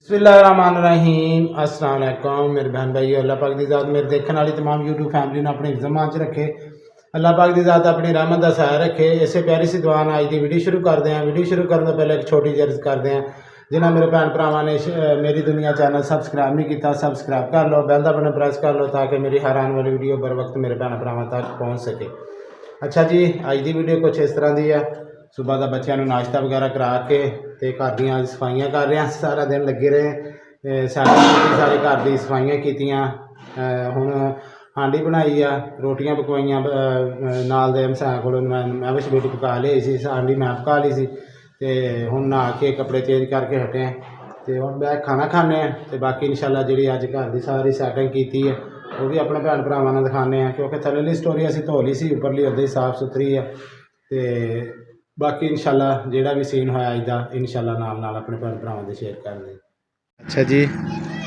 बिस्मिल्लाहिर्रहमानिर्रहीम अस्सलाम वालेकुम मेरे बहन भाई अल्लाह पाक दी ज़ात मेरे देखने वाली तमाम यूट्यूब फैमिली ने अपने ज़मान च रखे। अल्लाह पाक दी ज़ात अपनी रहमत का सहारा रखे। इसे प्यारी सी दुआ नाल अज की वीडियो शुरू करते हैं। वीडियो शुरू करने तो पहले एक छोटी जी अर्ज करते हैं, जिन्हें मेरे भैन भरावां ने मेरी दुनिया चैनल सबसक्राइब नहीं किया सबसक्राइब कर लो, बैल का बटन प्रेस कर लो ताकि मेरी हर आने वाली वीडियो बर वक्त मेरे भैन भरावां तक पहुँच सके। अच्छा जी, अज की वीडियो कुछ इस तरह की है। सुबह का बच्चों नाश्ता वगैरह करा के ते घर दी सफाइयां कर रहे हैं। सारा दिन लगे रहे सैटिंग सारी घर दी सफाइयां कीतियां। हुण हांडी बनाई आ, रोटियां पकवाइयां नाल दे हमसायां कोलों मैं विश बेटी पका ली सी, हांडी मैं पका ली सी। ते हुण नहा के कपड़े चेंज करके हटे हैं ते हुण बैठ खाना खाने हैं। ते बाकी इंशाल्लाह जिहड़ी अज घर दी सारी सैटिंग कीती है वो भी अपने भैन भरावां नूं दिखाने हैं, क्योंकि थल्लेली स्टोरी असीं धो ली सी, उपरली उद्दां ही साफ सुथरी है। ते बाकी इंशाल्लाह जिहड़ा भी सीन होया अज दा इंशाल्लाह नाल नाल अपने भैन भरावां दे शेयर करदे। अच्छा जी,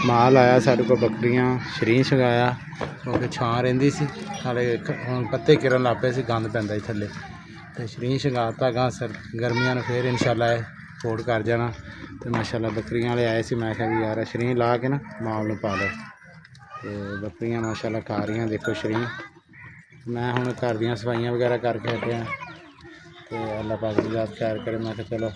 माल आया साढ़े को बकरियां शरीं छगाया क्योंकि छां रहिंदी सी, साढ़े हुण पत्ते किरन लग पे सी, गंद पैंदा ही थल्ले ते शरीं छगाता गां सर गर्मियां नूं फिर इंशाल्लाह फोड़ कर जाना। तो माशाल्लाह बकरियां वाले आए सी, मैं कहा भी यार शरीं ला के ना माल नूं पा लो। तो बकरियां माशाल्लाह खा रही हैं, देखो शरीं। मैं हुण घर दियां सफाइयां वगैरह करके हटिया तो अल्लाह पाक दी ज़ात खैर करे। मैं कहा चलो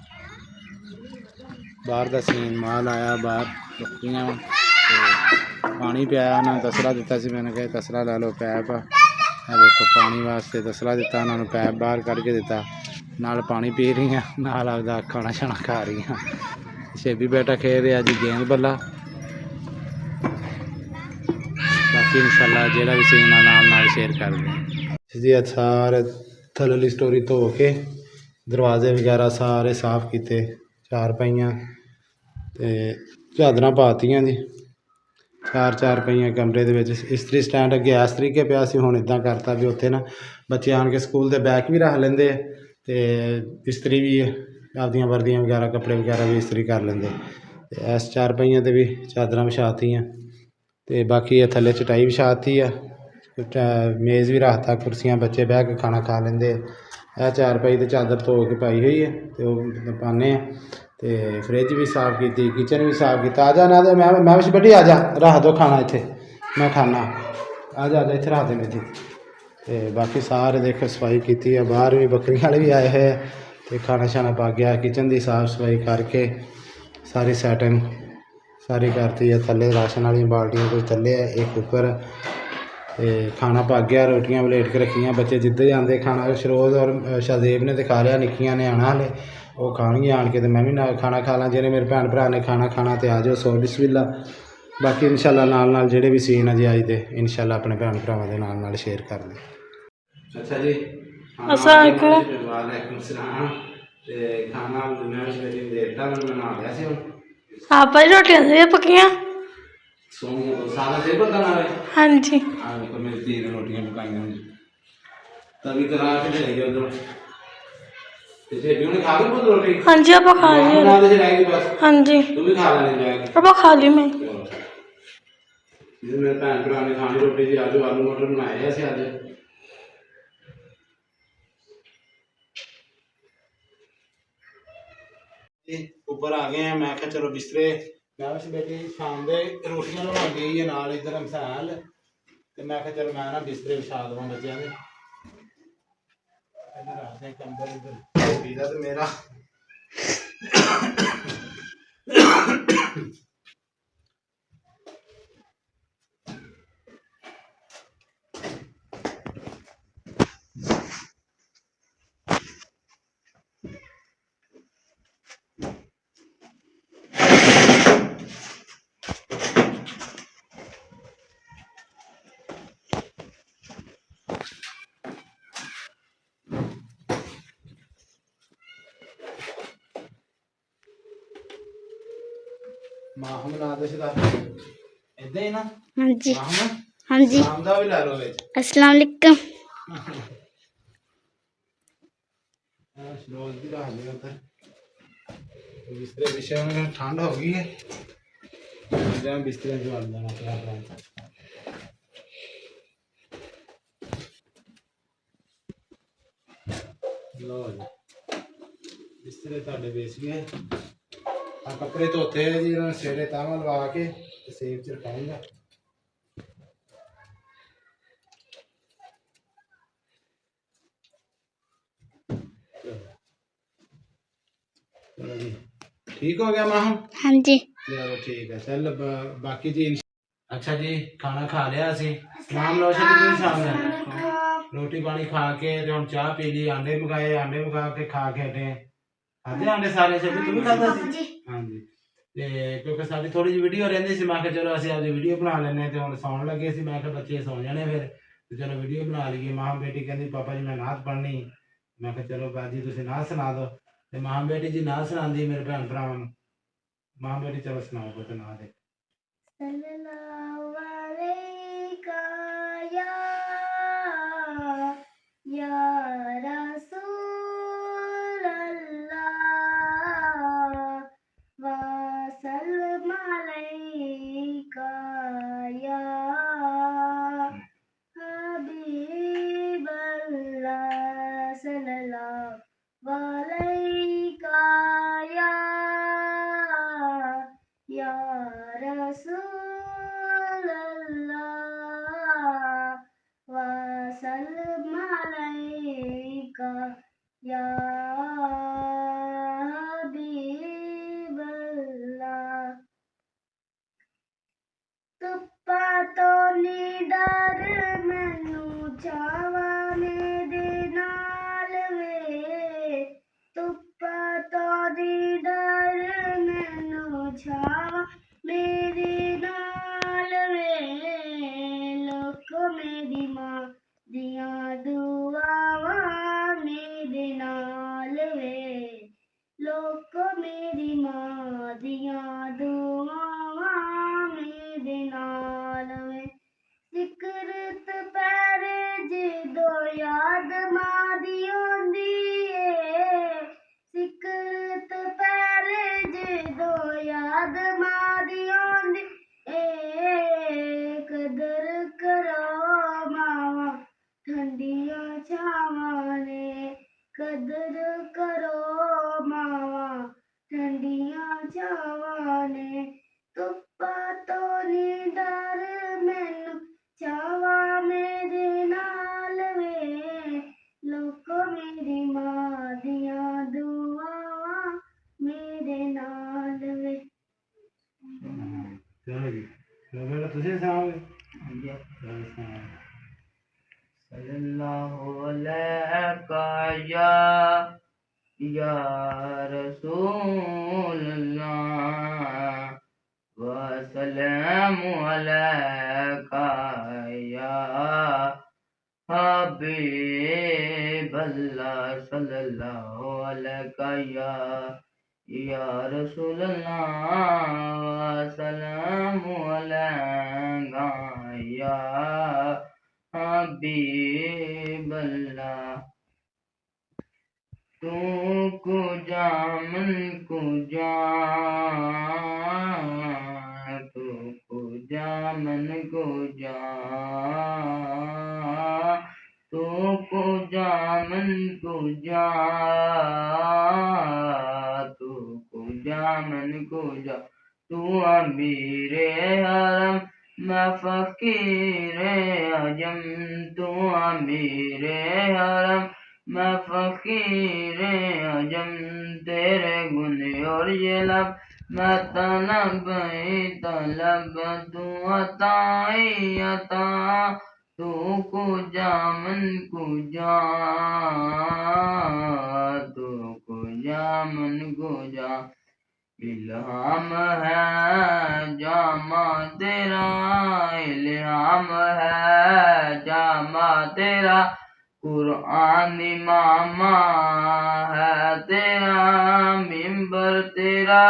बाहर का सीन माल आया बाहर बकरियां तो पानी पियाया उन्होंने, तसला दिता सी, मैंने कहा तसला ला लो पैप आ देखो पानी वास्ते तसला दिता उन्होंने, पैप बाहर कढ़ के दिता, नाल पानी पी रही हैं, नाल आपदा खाना शाना खा रही हैं। शेबी बेटा खेल रहा जी गेंद बल्ला। बाकी इंशाल्लाह जेड़ा भी सीन नाल शेयर कर दें जी। सारे थल्लेली स्टोरी धो के दरवाजे वगैरह सारे साफ किए, चार पाइयां ते चादरां पातियां जी, चार चार पाइयां कमरे दे विच। इस्त्री स्टैंड अगे इस तरीके पिया सी, हुण इदां करता भी उत्थे ना बच्चे आण के स्कूल दे बैग भी रख लेंदे ते इस्त्री भी आपदियां वर्दियां वगैरह कपड़े वगैरह भी इस्त्री कर लेंदे। ते इस चार पाइयां ते भी चादरां विछातियां ते बाकी थल्ले चटाई विछाती है, मेज़ भी रखता, कुर्सियां बच्चे बह के खाना खा लेंदे। यह चार पाई तो चादर धो के पाई हुई है तो पाने तो फ्रिज भी साफ की, किचन भी साफ किया। आ जा ना मैं विश बड्डी आ जा, रख दो खाना इत्थे मैं खाना, आ जा इत्थे रख दे मेरी। तो बाकी सारे देखो सफाई की है, बाहर भी बकरियां वाले भी आए हैं तो खाना शाना पा गया। किचन की साफ सफाई करके सारी सैटिंग सारी करती है। थल्ले राशन वाली बाल्टियां कुछ थल्ले है, एक ऊपर खाना पक गया, रोटियां प्लेट के रखियां। बच्चे जिद्धर जाते खाना, शरोज और शाहदेव ने तो खा लिया, निक्कियां ने आना हले वो खाणगियां आन के, तो मैं भी ना खाना खा ला। जिन्हें मेरे भैन भरा ने खाना खाना तो आ जाओ, सो बिस्मिल्ला। बाकी इंशाल्लाह नाल नाल जेह्ड़े भी सीन है जी अज दे इंशाल्लाह अपने भैन भरावां दे नाल नाल शेयर कर दें। अच्छा जी, वालेकुम सलाम। ते खाना मैं देता मैं नहा लिया सी। हाँ भाई रोटियां से पकियां सारा से पता ना। हाँ जी, हाँ देखो मेरी धी ने रोटियां पकाइयां तभी करा के चले गए उधर। खा ली खुद रोटी? हाँ जी आप खा ली। बस हाँ जी तू भी खा लेने जाएगी? आप खा ली मैं। मेरे भैन भरा ने खानी रोटी जी, आज आलू मटर बनाए अस अज। ऊपर आ गए हैं, मैं क्या चलो बिस्तरे मैं बस बेटी शाम दे रोटियां बना गई है नाल इधर हमसाल, तो मैं क्या चलो मैं ना बिस्तरे बिछा देवां बच्चों के। इधर आते हैं कंबल, इधर रोटी का तो मेरा माहम ला दे सीधा इधर ही ना। हाँ जी माहम हाँ जी नाम दा भी ला लो विच। अस्सलाम वालेकुम। रोज भी रख लिया उधर बिस्तरे बिछे हुए, ठंड हो गई है बिस्तरे जो लग जाना अपना। लो जी बिस्तरे तुहाडे बेच गए। ਆ ਕੱਪੜੇ ਧੋਤੇ ਜੀ ਇਹਨਾਂ ਨੂੰ ਸਵੇਰੇ ਤਾਂਵਾ ਲਵਾ ਕੇ ਤੇ ਸੇਵ ਚ ਰਖਾਉਂਗਾ। चलो जी ठीक हो गया माहम। हाँ जी। चलो ठीक है चल बाकी जी अच्छा जी खाना खा लिया असी नाम लोशन के सामने रोटी पानी खा के ते हुन चाह पी ली आंडे मंगा के खा के हटे खाते आंडे सारे से तू भी खाता सी हाँ जी ते क्योंकि साडी थोड़ी जी वीडियो रहंदी सी मैं कहा चलो असि आज वीडियो बना लेने ते हुन सौण लगे सी मैं कहा बच्चे सौ जाने फिर ते चलो वीडियो बना लईए मां बेटी कहंदी पापा जी मैं नात पढ़नी मैं कहा चलो बाजी तुसीं नात सुना दो ते मां बेटी जी नात सुनांदी मेरे भैन भरावां नूं मां बेटी चलो सुनाओ पुत्त नात सल्लल्लाहु अलैका या रसूल अल्लाह व सल्लम अलैका या हबीब अल्लाह सल्लल्लाहु अलैका या रसूल अल्लाह व सल्लम अलैका या हबीब अल्लाह तुप्पा तो नी डर मैनू चावा मेरे नाल वे तुप्पा तो नी डर मैनू छावा मेरे नाल वे लोक मेरी मां दिया दुआवां मेरे नाल वे लोक मेरी मां दिया दुआवां मेरे नाल वे सिकरत पैरे जदो याद मां दी आउंदी ए सिकरत पैरे जदो याद मां दी आउंदी ए कदर करो मावा ठंडियां छावां ने कदर करो मावा ठंडियां छावां ने तुप्पा तो नी डर मैनू छावा मेरे नाल वे लोको मेरी मां दियां दुआवां मेरे नाल वे चलो जी बेटा तुझे सुनाओगे सल्लल्लाहु अलैका या रसूल अल्लाह व सलामु अलैका या हबीब अल्लाह सल्लल्लाहु अलैका या रसूल अल्लाह व सलामु अलैका या हबीब अल्लाह तू कुजा मन कुजा तू कुजा मन कुजा तू कुजा मन कुजा तू कुजा मन कुजा तू अमीरे हरम मैं फकीरे अजम तू अमीरे हरम मैं फकीरे अजम तेरे गुन और ये लब मैं तलब तलब तू अताई अता तू कुजा मन कुजा तू कुजा मन कुजा इल्हाम है जामा तेरा इल्हाम है जामा तेरा कुरान इमामा है तेरा मिंबर तेरा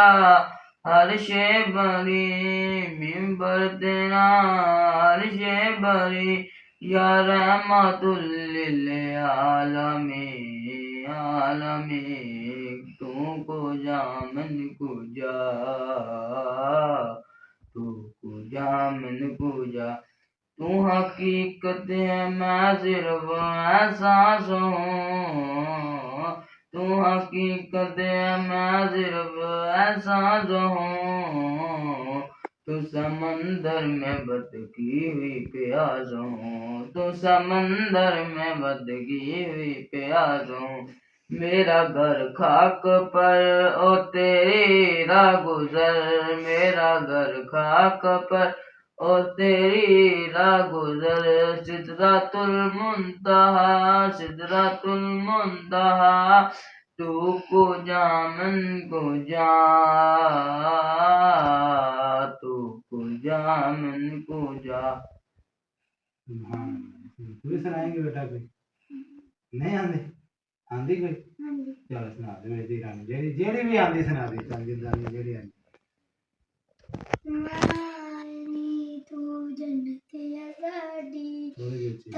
हर्षे बरी मिंबर तेरा हर्षे बरी या रहमतुल लिल आलमीन आलमीन तू कुजा मन कुजा तू कुजा मन कुजा तू हकीकत है मैं सिर्फ एहसास हूँ तू तू हकीकत है मैं सिर्फ ऐसा जो हूँ तू समंदर में बदकी हुई प्यास हूँ तू समंदर में बदकी हुई प्यास हूँ मेरा घर खाक पर ओ तेरी राह गुजर मेरा घर खाक पर ओ तेरी राह गुजर सिदरातुल मुंतहा तू को जा मन को जा तू को जा मन को जा हाँ तू भी सुनाएंगे बेटा कोई नहीं आंदी आंदी कोई चलो सुना दे मेरी रानी जेड़ी जेड़ी भी आंदी सुना दी चल जिंदानी जेड़ी आंदी मानी तू जन्नत या साडी थोड़ी अच्छी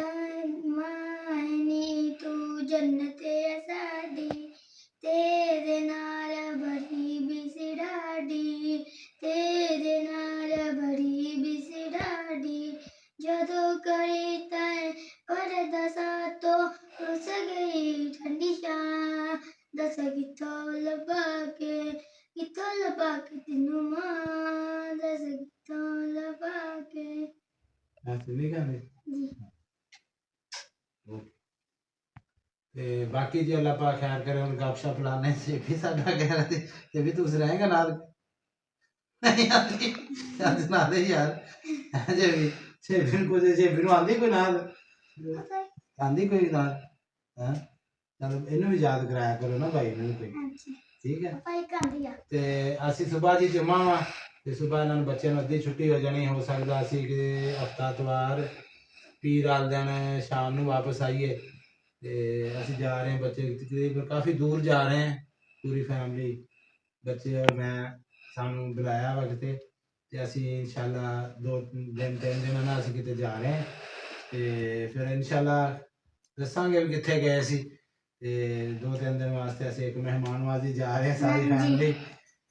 मानी तू जन्नत या साडी तेरे नाल बड़ी बिसी डाडी तेरे नाल बड़ी बिसी डाडी जदों करी तैं पर दसा तो रुस गई ठंडी शां दस किथों लबा के तेनू मां दस किथों लबा के ऐसे नहीं गाने जी ओके ते बाकी जी अल्लाह पाक खैर करे और गपशप लाने से भी साडा कह रहे थे कि भी तू रहेगा नाल नहीं आती याद सुना दे यार जे भी शेबिन को जे बिनु आंदी कोई नाल आंदी कोई नाल हां चलो इन्हें भी याद कराया करो ना भाई इन्हें कोई ठीक है ਭਾਈ ਕਾਂਦੀਆ ਤੇ ਅਸੀਂ ਸਵੇਰ ਜੀ ਜਮਾ ਵਾ ਤੇ ਸਵੇਰ ਇਹਨਾਂ ਨੂੰ ਬੱਚਿਆਂ ਨੂੰ ਅੱਧੀ ਛੁੱਟੀ ਹੋ ਜਾਣੀ ਹੋ ਸਕਦਾ ਸੀ ਕਿ ਹਫਤਾ ਇਤਵਾਰ ਪੀਰ ਵਾਲੇ ਦਿਨ ਸ਼ਾਮ ਨੂੰ ਵਾਪਸ ਆਈਏ ਤੇ ਅਸੀਂ ਜਾ ਰਹੇ ਹਾਂ ਬੱਚੇ ਤਕਰੀਬਨ ਕਾਫੀ ਦੂਰ ਜਾ ਰਹੇ ਹਾਂ ਪੂਰੀ ਫੈਮਿਲੀ ਬੱਚੇ ਔਰ ਮੈਂ ਸਾਨੂੰ ਬੁਲਾਇਆ ਵਾ ਕਿਤੇ ਤੇ ਅਸੀਂ ਇਨਸ਼ਾਅੱਲਾ 2 3 ਦਿਨਾਂ ਨਾਲ ਅਸੀਂ ਕਿਤੇ ਜਾ ਰਹੇ ਹਾਂ ਤੇ ਫਿਰ ਇਨਸ਼ਾਅੱਲਾ ਦੱਸਾਂਗੇ ਵੀ ਕਿੱਥੇ ਗਏ ਸੀ ਤੇ 2-3 ਦਿਨ ਵਾਸਤੇ ਅਸੀਂ ਇੱਕ ਮਹਿਮਾਨਵਾਜ਼ੀ ਜਾ ਰਹੇ ਹਾਂ ਸਾਰੀ ਫੈਮਿਲੀ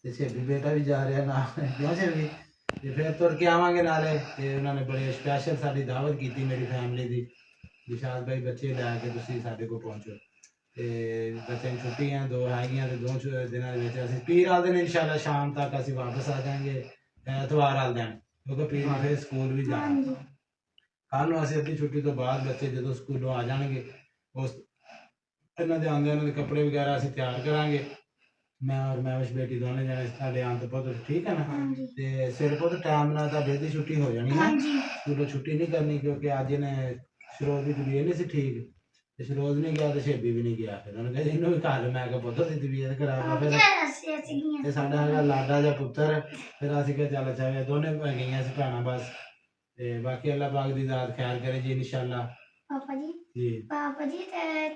ਤੇ ਛੇਬੀ ਬੇਟਾ ਵੀ ਜਾ ਰਿਹਾ ਨਾਲ ਕਿਉਂ ਛੇਬੀ ਤੇ ਫਿਰ ਤੁਰ ਕੇ ਆਵਾਂਗੇ ਨਾਲੇ ਤੇ ਉਹਨਾਂ ਨੇ ਬੜੇ ਸਪੈਸ਼ਲ ਸਾਡੀ ਦਾਵਤ ਕੀਤੀ ਮੇਰੀ ਫੈਮਿਲੀ ਦੀ ਵਿਸ਼ਾਲ ਭਾਈ ਬੱਚੇ ਲੈ ਕੇ ਤੁਸੀਂ ਸਾਡੇ ਕੋਲ ਪਹੁੰਚੋ ਤੇ ਬੱਚਿਆਂ ਨੂੰ ਛੁੱਟੀਆਂ 2 ਹੈਗੀਆਂ ਤੇ 2 ਦਿਨਾਂ ਦੇ ਵਿੱਚ ਅਸੀਂ ਪੀਰ ਵਾਲੇ ਦਿਨ ਇਨਸ਼ਾਅੱਲਾ ਸ਼ਾਮ ਤੱਕ ਅਸੀਂ ਵਾਪਸ ਆ ਜਾਵਾਂਗੇ ਐਤਵਾਰ ਵਾਲੇ ਦਿਨ ਕਿਉਂਕਿ ਪੀਰ ਨੂੰ ਫਿਰ ਸਕੂਲ ਵੀ ਜਾਣਾ ਕੱਲ੍ਹ ਨੂੰ ਅਸੀਂ ਅੱਧੀ ਛੁੱਟੀ ਤੋਂ ਬਾਅਦ ਬੱਚੇ ਜਦੋਂ ਸਕੂਲੋਂ ਆ ਜਾਣਗੇ ਉਸ ਇਹਨਾਂ ਦੇ ਆਉਂਦੇ ਉਹਨਾਂ ਦੇ ਕੱਪੜੇ ਵਗੈਰਾ ਅਸੀਂ ਤਿਆਰ ਕਰਾਂਗੇ ਮੈਂ ਔਰ ਮੈਵਿਸ਼ ਬੇਟੀ ਦੋਨੇ ਜਣੇ ਸਾਡੇ ਆਉਣ ਤੋਂ ਬਾਅਦ ਠੀਕ ਹੈ ਨਾ ਤੇ ਸਿਰ ਪੁੱਤ ਟਾਈਮ ਨਾਲ ਤਾਂ ਬੇਦੀ ਛੁੱਟੀ ਹੋ ਜਾਣੀ ਹੈ ਸਕੂਲੋਂ ਛੁੱਟੀ ਨਹੀਂ ਕਰਨੀ ਕਿਉਂਕਿ ਅੱਜ ਇਹਨੇ ਸ਼ਰੋਜ਼ ਦੀ ਤਬੀਅਤ ਨਹੀਂ ਸੀ ਠੀਕ ਤੇ ਸ਼ਰੋਜ਼ ਨਹੀਂ ਗਿਆ ਤੇ ਸ਼ੇਬੀ ਵੀ ਨਹੀਂ ਗਿਆ ਫਿਰ ਉਹਨੇ ਕਹਿੰਦੇ ਇਹਨੂੰ ਵੀ ਘਰ ਮੈਂ ਕਿਹਾ ਪੁੱਤ ਦੀ ਤਬੀਅਤ ਖਰਾਬ ਆ ਫਿਰ ਤੇ ਸਾਡਾ ਹੈਗਾ ਲਾਡਾ ਜਿਹਾ ਪੁੱਤਰ ਫਿਰ ਅਸੀਂ ਕਿਹਾ ਚੱਲ ਅੱਛਾ ਦੋਨੇ ਗਈਆਂ ਸੀ ਭੈਣਾਂ ਬਸ ਤੇ ਬਾਕੀ ਅੱਲਾਹ ਪਾਕ ਦੀ ਜ਼ਾਤ ਖੈਰ ਕਰੇ ਜੀ ਇਨਸ਼ਾਅੱਲਾ ਪਾਪਾ ਜੀ ਜੀ ਪਾਪਾ ਜੀ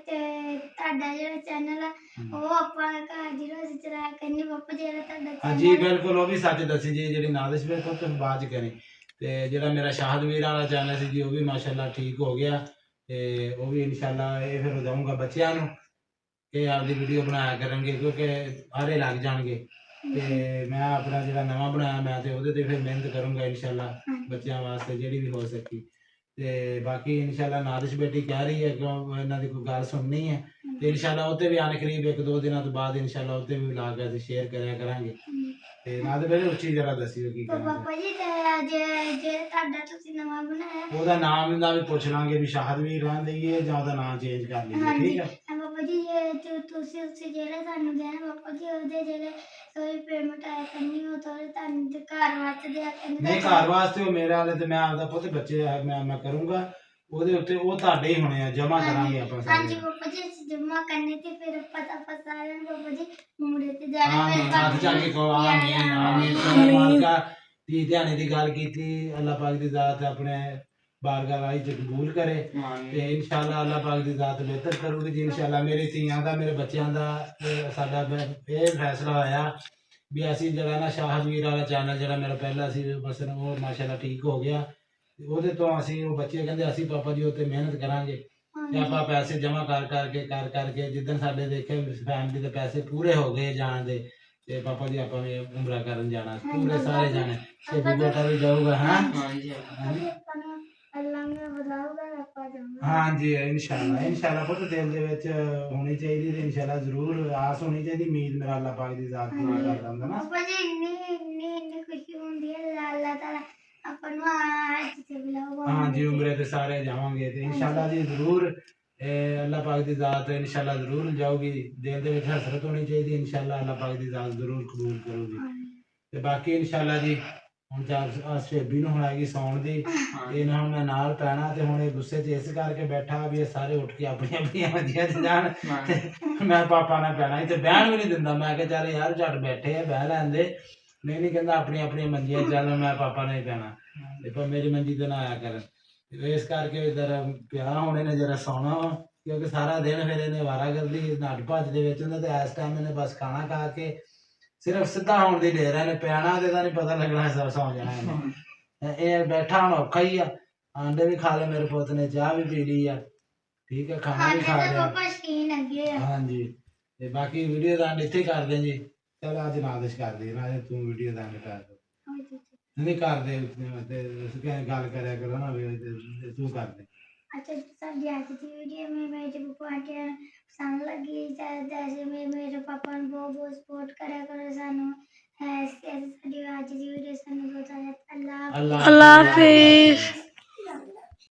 ਤੇ ਤੁਹਾਡਾ ਜਿਹੜਾ ਚੈਨਲ ਆ ਉਹ ਆਪਾਂ ਘਰ ਦੀ ਰੋਜ਼ ਚਲਾ ਕਰਨੀ ਪਾਪਾ ਜਿਹੜਾ ਤੁਹਾਡਾ हाँ जी बिल्कुल वो भी सच दसी जी जी नादिश भी तो तुम बात करें ते जेड़ा मेरा शाहदवीर वाला चैनल सी जी वो भी माशाल्लाह ठीक हो गया ते वो भी इंशाल्लाह ये फिर दूंगा बच्चों ਨੂੰ कि आपकी वीडियो बनाया करेंगे क्योंकि आरे लग जाएंगे ते मैं अपना जेड़ा नवा बनाया मैं ते ओदे ते फिर मेहनत करूंगा इंशाल्लाह बच्चों वास्ते जेड़ी भी हो सकी ते बाकी इंशाल्लाह नादिश बेटी कह रही है कि इन्हां दी कोई गल सुननी है ਤੇ ਇਨਸ਼ਾਅੱਲਾ ਉੱਤੇ ਵੀ ਆਨ ਕਰੀਬ 1-2 ਦਿਨਾਂ ਤੋਂ ਬਾਅਦ ਇਨਸ਼ਾਅੱਲਾ ਉੱਤੇ ਵੀ ਵਲੌਗ ਅਸੀਂ ਸ਼ੇਅਰ ਕਰਿਆ ਕਰਾਂਗੇ ਤੇ ਨਾਲ ਦੇ ਵੇਲੇ ਉੱਚੀ ਜਰਾ ਦੱਸਿਓ ਕੀ ਕਰਨਾ ਪਾਪਾ ਜੀ ਤੇ ਜੇ ਤੁਹਾਡਾ ਤੁਸੀਂ ਨਵਾਂ ਬਣਾਇਆ ਉਹਦਾ ਨਾਮ ਦਾ ਵੀ ਪੁੱਛ ਲਾਂਗੇ ਵੀ ਸ਼ਾਹਦਵੀਰ ਰਾਂ ਦਈਏ ਜਾਂ ਉਹਦਾ ਨਾਮ ਚੇਂਜ ਕਰ ਲਈਏ ਠੀਕ ਹੈ ਪਾਪਾ ਜੀ ਜੇ ਤੁਸੀਂ ਜਿਹੜਾ ਸਾਨੂੰ ਦੇਣਾ ਪਾਪਾ ਜੀ ਉਹਦੇ ਜਿਹੜੇ ਕੋਈ ਪੇਮੈਂਟ ਆਇਆ ਕਰਨੀ ਉਹ ਤੁਹਾਨੂੰ ਤੇ ਘਰ ਵਾਸਤੇ ਦਿਆ ਕਰਨੀ ਨਹੀਂ ਘਰ ਵਾਸਤੇ ਉਹ ਮੇਰੇ ਵਾਲੇ ਤੇ ਮੈਂ ਆਪਦਾ ਪੁੱਤ ਬੱਚੇ ਮੈਂ ਕਰੂੰਗਾ ਉਹਦੇ ਉੱਤੇ ਉਹ ਤੁਹਾਡੇ ਹੀ ਹੋਣੇ ਆ ਜਮਾ ਕਰਾਂਗੇ ਆਪਾਂ ਸਾਰੇ ਹਾਂਜੀ ਪਾਪਾ ਜੀ ਜਮਾ ਕਰਨੇ ਤੇ ਫਿਰ ਪਤਾ ਸਾਰਿਆਂ ਨੂੰ ਪਾਪਾ ਜੀ ਮੁੰਡੇ ਤੇ ਜਾਣਾ ਆਮੀਨ ਹੱਥ ਚੱਕ ਕੇ ਕਹੋ ਆਮੀਨ ਆਮੀਨ ਮਾਲਕਾ ਦੀ ਧਿਆਨੇ ਦੀ ਗੱਲ ਕੀਤੀ ਅੱਲਾਹ ਪਾਕ ਦੀ ਜ਼ਾਤ ਆਪਣੇ ਬਾਰਗਾਹ ਰਾਹੀਂ ਚ ਕਬੂਲ ਕਰੇ ਤੇ ਇਨਸ਼ਾਅੱਲਾ ਅੱਲਾਹ ਪਾਕ ਦੀ ਜ਼ਾਤ ਬਿਹਤਰ ਕਰੂਗੀ ਜੀ ਇਨਸ਼ਾਅੱਲਾ ਮੇਰੇ ਧੀਆਂ ਦਾ ਮੇਰੇ ਬੱਚਿਆਂ ਦਾ ਸਾਡਾ ਇਹ ਫੈਸਲਾ ਹੋਇਆ ਵੀ ਅਸੀਂ ਜਿਹੜਾ ਨਾ ਸ਼ਾਹਦਵੀਰ ਵਾਲਾ ਚੈਨਲ ਜਿਹੜਾ ਮੇਰਾ ਪਹਿਲਾ ਸੀ ਬਸ ਉਹ ਮਾਸ਼ਾਅੱਲਾ ਠੀਕ ਹੋ ਗਿਆ ਉਹਦੇ ਤੋਂ ਅਸੀਂ ਉਹ ਬੱਚੇ ਕਹਿੰਦੇ ਅਸੀਂ ਪਾਪਾ ਜੀ ਉੱਤੇ ਮਿਹਨਤ ਕਰਾਂਗੇ ਤੇ ਆਪਾਂ ਪੈਸੇ ਜਮ੍ਹਾਂ ਕਰ ਕਰਕੇ ਜਿੱਦਣ ਸਾਡੇ ਦੇਖੇ ਫੈਮਿਲੀ ਦੇ ਪੈਸੇ ਪੂਰੇ ਹੋ ਗਏ ਜਾਣ ਦੇ ਤੇ ਪਾਪਾ ਜੀ ਆਪਾਂ ਵੀ ਉਮਰਾ ਕਰਨ ਜਾਣਾ ਪੂਰੇ ਸਾਰੇ ਜਾਣੇ ਤੇ ਬੇਟਾ ਵੀ ਜਾਊਗਾ ਹਾਂ ਹਾਂਜੀ ਅੱਲਾਹ ਨੇ ਲਾਊਗਾ ਆਪਾਂ ਜਾਵਾਂਗੇ। ਹਾਂਜੀ ਇਨਸ਼ਾਅੱਲਾ ਪੁੱਤ ਦਿਲ ਦੇ ਵਿੱਚ ਹੋਣੀ ਚਾਹੀਦੀ ਤੇ ਇਨਸ਼ਾਅੱਲਾ ਜ਼ਰੂਰ ਆਸ ਹੋਣੀ ਚਾਹੀਦੀ ਉਮੀਦ ਮੇਰਾ ਅੱਲਾਹ ਪਾਕ ਦੀ ਜ਼ਾਤ ਪੂਰੀ ਕਰਦਾ ਹੁੰਦਾ ਨਾ। ਪਾਪਾ ਜੀ ਇੰਨੀ ਖੁਸ਼ੀ ਹੁੰਦੀ ਹੈ ਅੱਲਾਹ ਤਾਲਾ ਆਪਾਂ ਨੂੰ ਅੱਜ ਤੇ ਬੁਲਾਊਗਾ। ਹਾਂਜੀ ਉਮਰੇ ਤੇ ਸਾਰੇ ਜਾਵਾਂਗੇ ਤੇ ਇਨਸ਼ਾਅੱਲਾ ਜੀ ਜ਼ਰੂਰ ਅੱਲਾਹ ਪਾਕ ਦੀ ਜ਼ਾਤ ਇਨਸ਼ਾਅੱਲਾ ਜ਼ਰੂਰ ਜਾਊਗੀ। ਦਿਲ ਦੇ ਵਿੱਚ ਹਸਰਤ ਹੋਣੀ ਚਾਹੀਦੀ ਇਨਸ਼ਾਅੱਲਾ ਅੱਲਾਹ ਪਾਕ ਦੀ ਜ਼ਾਤ ਜ਼ਰੂਰ ਕਬੂਲ ਕਰੂਗੀ। ਤੇ ਬਾਕੀ ਇਨਸ਼ਾਅੱਲਾ ਜੀ ਹੁਣ ਸ਼ੇਬੀ ਨੂੰ ਹੁਣ ਆਏਗੀ ਸੌਣ ਦੀ ਤੇ ਇਹਨਾਂ ਹੁਣ ਮੈਂ ਨਾਲ ਪੈਣਾ ਤੇ ਹੁਣ ਇਹ ਗੁੱਸੇ 'ਚ ਇਸ ਕਰਕੇ ਬੈਠਾ ਵੀ ਇਹ ਸਾਰੇ ਉੱਠ ਕੇ ਆਪਣੀਆਂ ਆਪਣੀਆਂ ਮੰਜੀਆਂ 'ਚ ਜਾਣ ਤੇ ਮੈਂ ਪਾਪਾ ਨਾਲ ਪੈਣਾ ਤੇ ਬਹਿਣ ਵੀ ਨਹੀਂ ਦਿੰਦਾ। ਮੈਂ ਕਿਹਾ ਚੱਲ ਯਾਰ ਝੱਟ ਬੈਠੇ ਆ ਬਹਿ ਲੈਂਦੇ ਨਹੀਂ ਕਹਿੰਦਾ ਆਪਣੀ ਆਪਣੀਆਂ ਮੰਜੀਆਂ 'ਚ ਚੱਲ ਮੈਂ ਪਾਪਾ ਨਾਲ ਹੀ ਪੈਣਾ ਤੇ ਪਰ ਮੇਰੀ ਮੰਜੀ ਤੇ ਨਾ ਆਇਆ ਕਰ। ਇਸ ਕਰਕੇ ਇੱਧਰ ਪਿਆ ਹੁਣ ਇਹਨੇ ਜਰਾ ਸੌਣਾ ਵਾ ਕਿਉਂਕਿ ਸਾਰਾ ਦਿਨ ਫਿਰ ਇਹਨੇ ਵਾਰਾਗਰਦੀ ਨੱਠ ਭੱਜ ਦੇ ਵਿੱਚ ਹੁੰਦਾ ਤੇ ਇਸ ਟਾਈਮ ਇਹਨੇ ਬਸ ਖਾਣਾ ਖਾ ਕੇ ਸਿਰਫ ਸਿੱਧਾ ਹੋਣ ਦੀ ਢੇਰ ਇਹਨੇ ਪਿਆਣਾ ਤੇ ਇਹਦਾ ਨਹੀਂ ਪਤਾ ਲੱਗਣਾ ਸਭ ਸੌਂ ਜਾਣਾ ਇਹਨੇ। ਇਹ ਬੈਠਾ ਹੁਣ ਔਖਾ ਹੀ ਆ। ਆਂਡੇ ਵੀ ਖਾ ਲਏ ਮੇਰੇ ਪੁੱਤ ਨੇ ਚਾਹ ਵੀ ਪੀ ਲਈ ਆ ਠੀਕ ਹੈ ਖਾਣਾ ਵੀ ਖਾ ਲਿਆ। ਪਾਪਾ ਸ਼ੀਨ ਲੱਗੇ ਆ। ਹਾਂਜੀ ਤੇ ਬਾਕੀ ਵੀਡੀਓ ਦਾ ਐਂਡ ਇੱਥੇ ਕਰਦੇ ਜੀ। ਚਲ ਅੱਜ ਨਾਦਿਸ਼ ਕਰਦੀ ਨਾ ਤੂੰ ਵੀਡੀਓ ਦਾ ਐਂਡ ਕਰ ਦੇ ਨਹੀਂ ਕਰਦੇ ਤੇ ਗੱਲ ਕਰਿਆ ਕਰੋ ਨਾ ਵੀ ਤੂੰ ਕਰ ਦੇ। अच्छा साਡੀ ਅੱਜ ਦੀ ਵੀਡੀਓ ਮੇਰੇ ਪਾਪਾ ਆਂਟੀ ਪਸੰਦ ਲੱਗੀ ਜੈਸੇ ਮੇਰੇ ਪਾਪਾ ਨੂੰ ਬਹੁਤ ਸਪੋਰਟ ਕਰਿਆ ਕਰੋ ਸਾਨੂੰ। ਸਾਡੀ ਅੱਜ ਦੀ ਵੀਡੀਓ ਸਾਨੂੰ ਬਹੁਤ ਅੱਲਾ अल्लाह हाफिज।